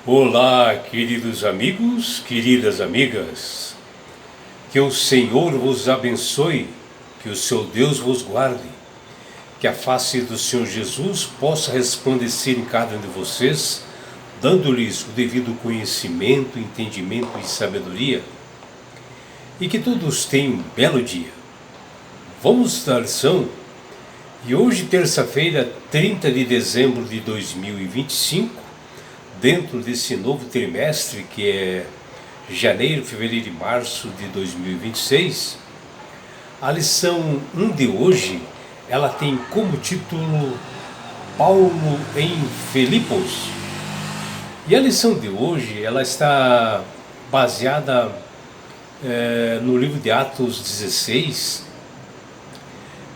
Olá, queridos amigos, queridas amigas, que o Senhor vos abençoe, que o seu Deus vos guarde, que a face do Senhor Jesus possa resplandecer em cada um de vocês, dando-lhes o devido conhecimento, entendimento e sabedoria, e que todos tenham um belo dia. Vamos dar lição, e hoje, terça-feira, 30 de dezembro de 2025, dentro desse novo trimestre que é janeiro, fevereiro e março de 2026, a lição 1 de hoje, ela tem como título Paulo em Filipos. E a lição de hoje, ela está baseada no livro de Atos 16,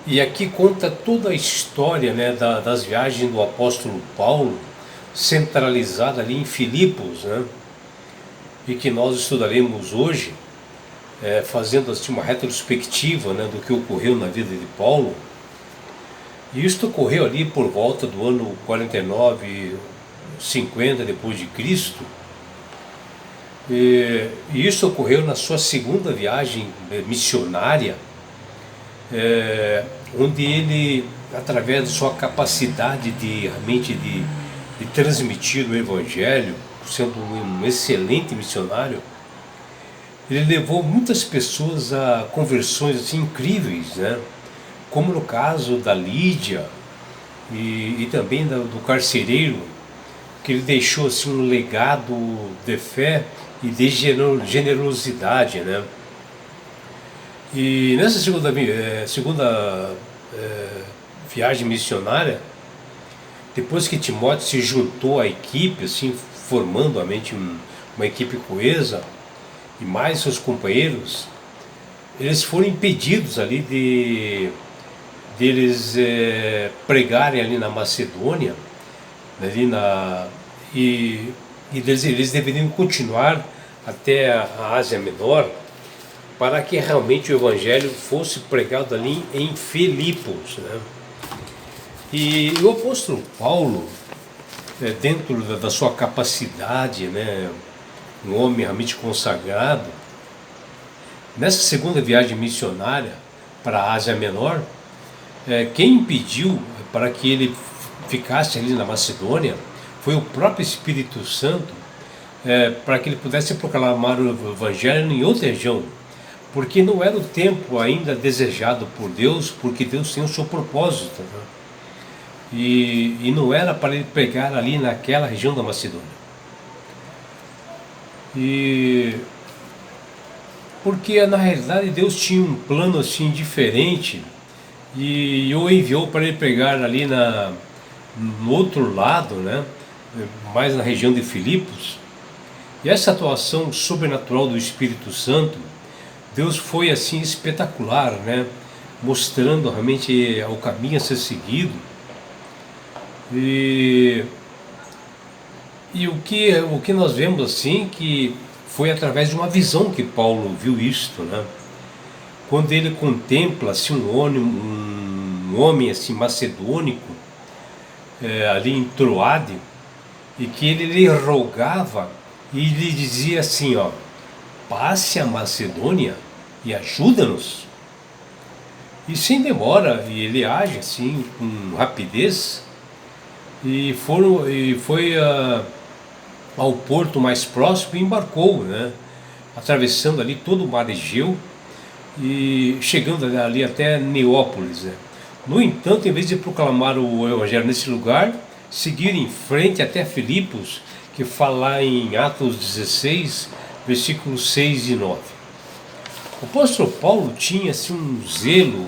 e aqui conta toda a história, das viagens do apóstolo Paulo, centralizada ali em Filipos, e que nós estudaremos hoje, fazendo assim uma retrospectiva, do que ocorreu na vida de Paulo. E isto ocorreu ali por volta do ano 49, 50 depois de Cristo. E isso ocorreu na sua segunda viagem missionária, onde ele, através da sua capacidade de realmente de transmitir o Evangelho, sendo um excelente missionário, ele levou muitas pessoas a conversões assim incríveis, como no caso da Lídia e também do carcereiro, que ele deixou assim um legado de fé e de generosidade, E nessa segunda viagem missionária, depois que Timóteo se juntou à equipe, assim, formando realmente uma equipe coesa, e mais seus companheiros, eles foram impedidos ali deles pregarem ali na Macedônia, e eles deveriam continuar até a Ásia Menor, para que realmente o Evangelho fosse pregado ali em Filipos, E o apóstolo Paulo, dentro da sua capacidade, um homem realmente consagrado, nessa segunda viagem missionária para a Ásia Menor, quem impediu para que ele ficasse ali na Macedônia foi o próprio Espírito Santo, para que ele pudesse proclamar o Evangelho em outra região, porque não era o tempo ainda desejado por Deus, porque Deus tem o seu propósito, E não era para ele pregar ali naquela região da Macedônia. Porque na realidade Deus tinha um plano assim diferente, e o enviou para ele pregar ali no outro lado, mais na região de Filipos. E essa atuação sobrenatural do Espírito Santo, Deus foi assim espetacular, mostrando realmente o caminho a ser seguido. E o que nós vemos assim, que foi através de uma visão que Paulo viu isto, quando ele contempla assim um homem assim macedônico, ali em Troade, e que ele lhe rogava e lhe dizia assim, passe a Macedônia e ajuda-nos. E sem demora, e ele age assim com rapidez, e foi ao porto mais próximo e embarcou, atravessando ali todo o mar Egeu e chegando ali até Neópolis. No entanto, em vez de proclamar o Evangelho nesse lugar, seguiram em frente até Filipos, que fala em Atos 16, versículos 6 e 9. O apóstolo Paulo tinha assim um zelo,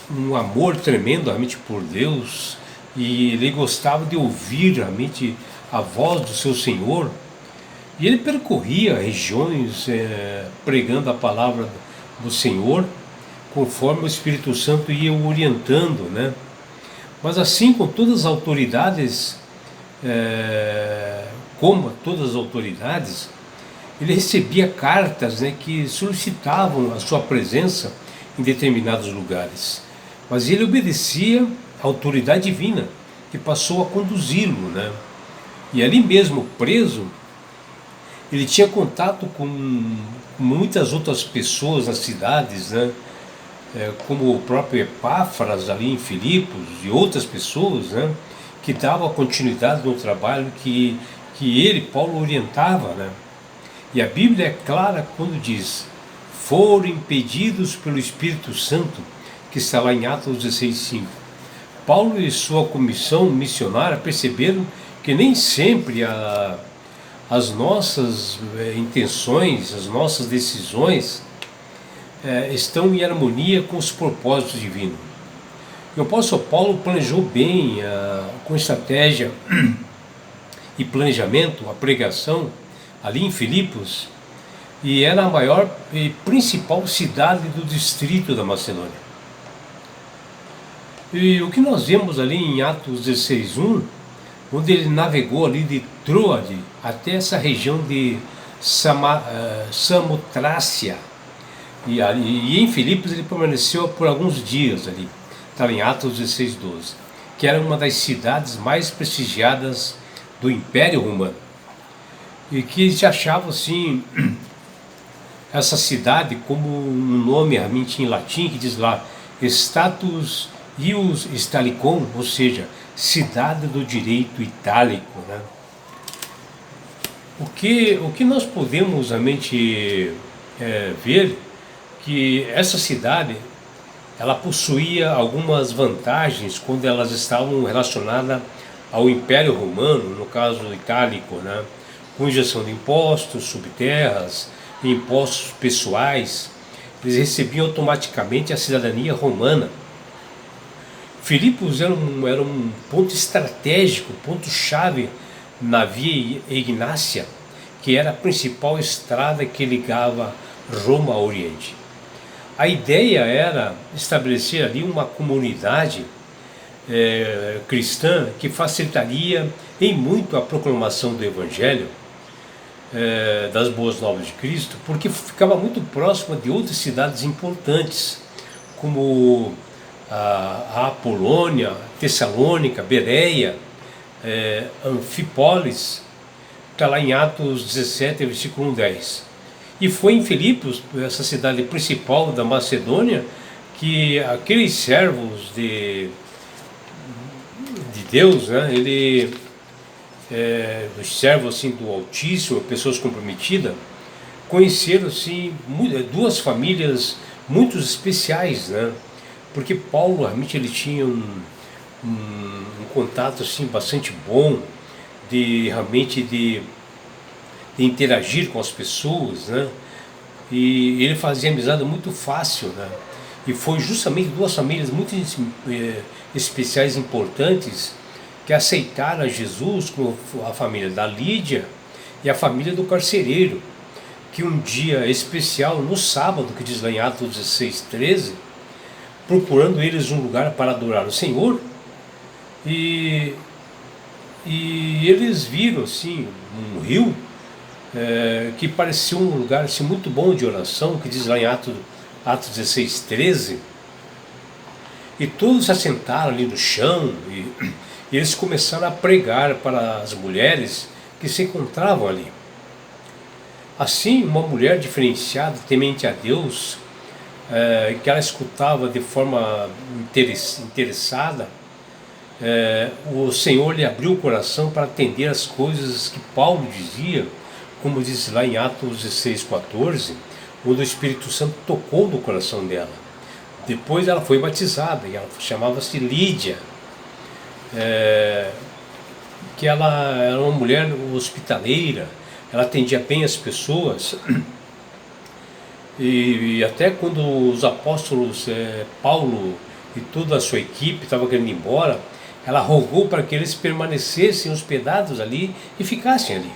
um amor tremendo realmente por Deus, e ele gostava de ouvir realmente a voz do seu Senhor, e ele percorria regiões pregando a palavra do Senhor, conforme o Espírito Santo ia o orientando, Mas assim, com todas as autoridades, como todas as autoridades, ele recebia cartas que solicitavam a sua presença em determinados lugares. Mas ele obedecia à autoridade divina, que passou a conduzi-lo, E ali mesmo preso, ele tinha contato com muitas outras pessoas nas cidades, né? Como o próprio Epáfras ali em Filipos e outras pessoas, né? Que davam continuidade no trabalho que ele, Paulo, orientava, né? E a Bíblia é clara quando diz: foram impedidos pelo Espírito Santo, que está lá em Atos 16:5. Paulo e sua comissão missionária perceberam que nem sempre as nossas intenções, as nossas decisões estão em harmonia com os propósitos divinos. O apóstolo Paulo planejou bem, com estratégia e planejamento, a pregação ali em Filipos, e era a maior e principal cidade do distrito da Macedônia. E o que nós vemos ali em Atos 16:1, onde ele navegou ali de Troade até essa região de Samotrácia, e em Filipos ele permaneceu por alguns dias ali, está em Atos 16:12, que era uma das cidades mais prestigiadas do Império Romano, e que se achava assim, essa cidade como um nome realmente em latim que diz lá, Status Ius Italicum, ou seja, cidade do direito itálico, né? O que nós podemos realmente ver, que essa cidade ela possuía algumas vantagens quando elas estavam relacionadas ao Império Romano, no caso itálico, né? Com injeção de impostos, subterras, impostos pessoais, eles recebiam automaticamente a cidadania romana. Filipos era um ponto estratégico, ponto-chave na Via Ignácia, que era a principal estrada que ligava Roma ao Oriente. A ideia era estabelecer ali uma comunidade cristã que facilitaria em muito a proclamação do Evangelho, das Boas Novas de Cristo, porque ficava muito próxima de outras cidades importantes, como a Apolônia, Tessalônica, Bereia, Anfípolis, está lá em Atos 17, versículo 10. E foi em Filipos, essa cidade principal da Macedônia, que aqueles servos de Deus, né, os servos assim, do Altíssimo, pessoas comprometidas, conheceram assim, duas famílias muito especiais, né? Porque Paulo realmente ele tinha um contato assim bastante bom de interagir com as pessoas, né? E ele fazia amizade muito fácil, né? E foi justamente duas famílias muito especiais, importantes, que aceitaram a Jesus, como a família da Lídia e a família do carcereiro, que um dia especial, no sábado, que diz lá em Atos 16:13, procurando eles um lugar para adorar o Senhor, e eles viram assim um rio que parecia um lugar assim, muito bom de oração, que diz lá em Atos 16:13, e todos se assentaram ali no chão, e eles começaram a pregar para as mulheres que se encontravam ali. Assim, uma mulher diferenciada, temente a Deus, que ela escutava de forma interessada, o Senhor lhe abriu o coração para atender as coisas que Paulo dizia, como diz lá em Atos 16:14, onde o Espírito Santo tocou no coração dela. Depois ela foi batizada, e ela chamava-se Lídia, que ela era uma mulher hospitaleira, ela atendia bem as pessoas, e até quando os apóstolos Paulo e toda a sua equipe estavam querendo ir embora, ela rogou para que eles permanecessem hospedados ali e ficassem ali.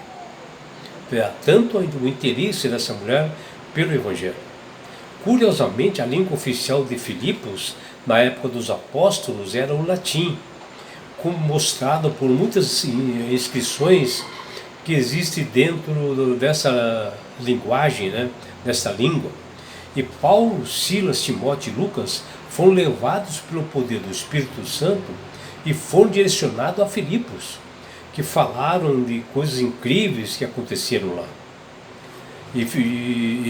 Tanto o interesse dessa mulher pelo Evangelho. Curiosamente, a língua oficial de Filipos, na época dos apóstolos, era o latim, como mostrado por muitas inscrições que existem dentro dessa linguagem, né, dessa língua. E Paulo, Silas, Timóteo e Lucas foram levados pelo poder do Espírito Santo e foram direcionados a Filipos. que falaram de coisas incríveis que aconteceram lá. E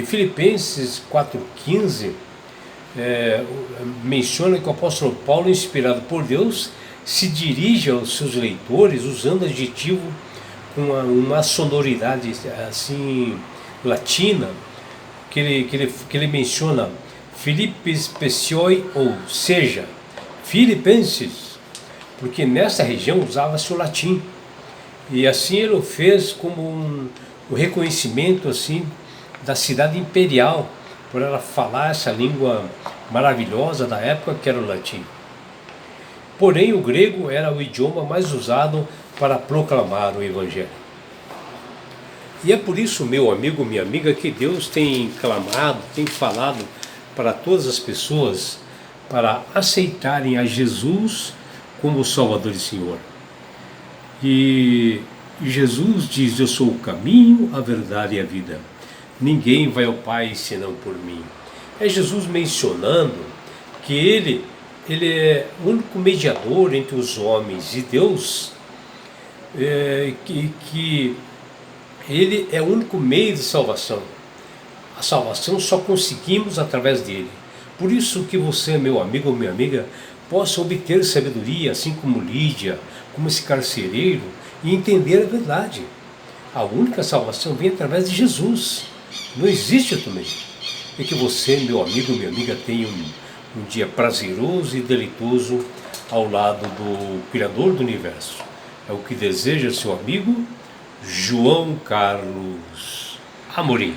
Filipenses 4,15 menciona que o apóstolo Paulo, inspirado por Deus, se dirige aos seus leitores usando adjetivo com uma sonoridade assim latina, que ele menciona Filipes Pecioi, ou seja, Filipenses, porque nessa região usava-se o latim. E assim ele o fez como um reconhecimento assim da cidade imperial, por ela falar essa língua maravilhosa da época, que era o latim. Porém, o grego era o idioma mais usado para proclamar o Evangelho. E é por isso, meu amigo, minha amiga, que Deus tem clamado, tem falado para todas as pessoas para aceitarem a Jesus como Salvador e Senhor. E Jesus diz: eu sou o caminho, a verdade e a vida. Ninguém vai ao Pai senão por mim. É Jesus mencionando que Ele é o único mediador entre os homens e Deus, que Ele é o único meio de salvação. A salvação só conseguimos através dele. Por isso que você, meu amigo ou minha amiga, possa obter sabedoria, assim como Lídia, como esse carcereiro, e entender a verdade. A única salvação vem através de Jesus. Não existe outro meio. E que você, meu amigo, minha amiga, tenha um dia prazeroso e deleitoso ao lado do Criador do Universo. É o que deseja seu amigo João Carlos Amorim.